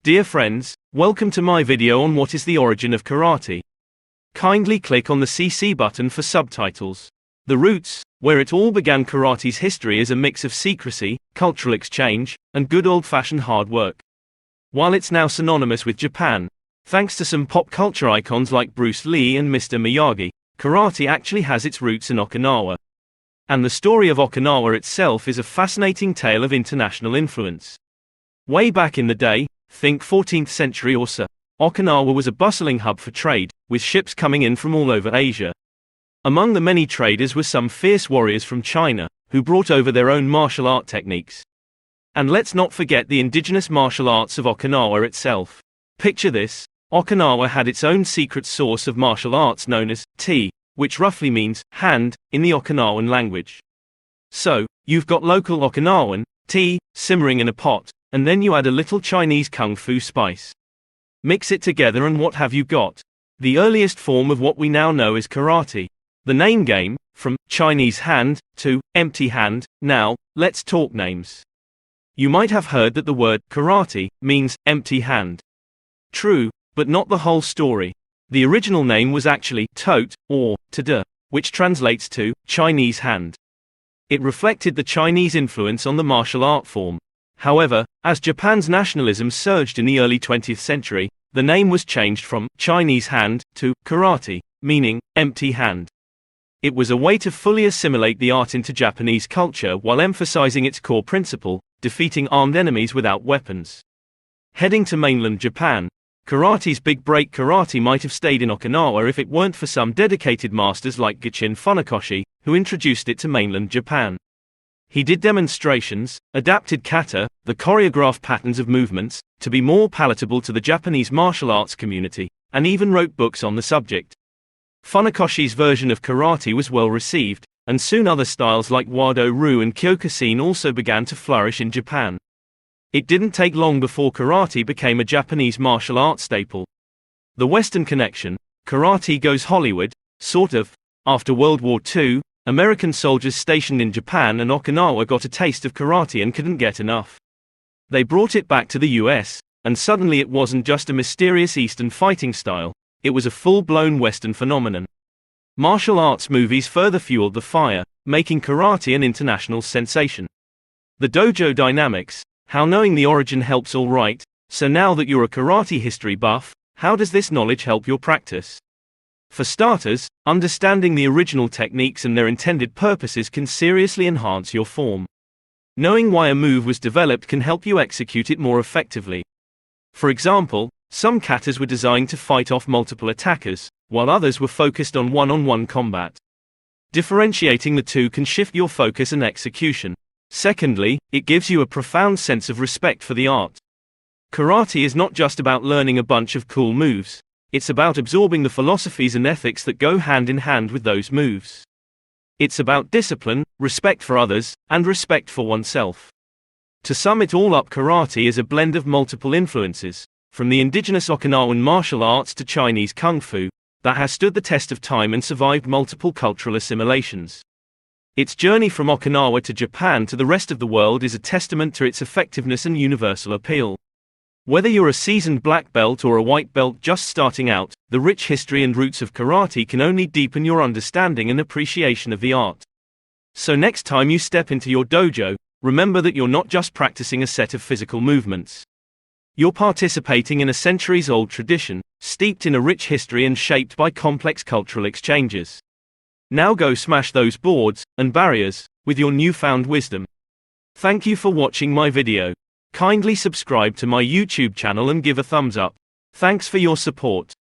Dear friends, welcome to my video on what is the origin of karate. Kindly click on the CC button for subtitles. The roots, where it all began. Karate's history is a mix of secrecy, cultural exchange, and good old-fashioned hard work. While it's now synonymous with Japan, thanks to some pop culture icons like Bruce Lee and Mr. Miyagi, karate actually has its roots in Okinawa. And the story of Okinawa itself is a fascinating tale of international influence. Way back in the day, think 14th century or so, Okinawa was a bustling hub for trade, with ships coming in from all over Asia. Among the many traders were some fierce warriors from China, who brought over their own martial art techniques. And let's not forget the indigenous martial arts of Okinawa itself. Picture this: Okinawa had its own secret source of martial arts known as Tote, which roughly means hand in the Okinawan language. So, you've got local Okinawan tea simmering in a pot, and then you add a little Chinese kung fu spice. Mix it together and what have you got? The earliest form of what we now know is karate. The name game, from Chinese hand to empty hand. Now, let's talk names. You might have heard that the word karate means empty hand. True, but not the whole story. The original name was actually Tote, or Tote, which translates to Chinese hand. It reflected the Chinese influence on the martial art form. However, as Japan's nationalism surged in the early 20th century, the name was changed from Chinese hand to karate, meaning empty hand. It was a way to fully assimilate the art into Japanese culture while emphasizing its core principle, defeating armed enemies without weapons. Heading to mainland Japan, karate's big break. Karate might have stayed in Okinawa if it weren't for some dedicated masters like Gichin Funakoshi, who introduced it to mainland Japan. He did demonstrations, adapted kata, the choreographed patterns of movements, to be more palatable to the Japanese martial arts community, and even wrote books on the subject. Funakoshi's version of karate was well received, and soon other styles like WWII and Kyokushin also began to flourish in Japan. It didn't take long before karate became a Japanese martial art staple. The Western connection, karate goes Hollywood, sort of. After World War II, American soldiers stationed in Japan and Okinawa got a taste of karate and couldn't get enough. They brought it back to the US, and suddenly it wasn't just a mysterious Eastern fighting style, it was a full-blown Western phenomenon. Martial arts movies further fueled the fire, making karate an international sensation. The dojo dynamics, how knowing the origin helps. All right, so now that you're a karate history buff, how does this knowledge help your practice? For starters, understanding the original techniques and their intended purposes can seriously enhance your form. Knowing why a move was developed can help you execute it more effectively. For example, some katas were designed to fight off multiple attackers, while others were focused on one-on-one combat. Differentiating the two can shift your focus and execution. Secondly, it gives you a profound sense of respect for the art. Karate is not just about learning a bunch of cool moves. It's about absorbing the philosophies and ethics that go hand in hand with those moves. It's about discipline, respect for others, and respect for oneself. To sum it all up, karate is a blend of multiple influences, from the indigenous Okinawan martial arts to Chinese kung fu, that has stood the test of time and survived multiple cultural assimilations. Its journey from Okinawa to Japan to the rest of the world is a testament to its effectiveness and universal appeal. Whether you're a seasoned black belt or a white belt just starting out, the rich history and roots of karate can only deepen your understanding and appreciation of the art. So next time you step into your dojo, remember that you're not just practicing a set of physical movements. You're participating in a centuries-old tradition, steeped in a rich history and shaped by complex cultural exchanges. Now go smash those boards and barriers with your newfound wisdom. Thank you for watching my video. Kindly subscribe to my YouTube channel and give a thumbs up. Thanks for your support.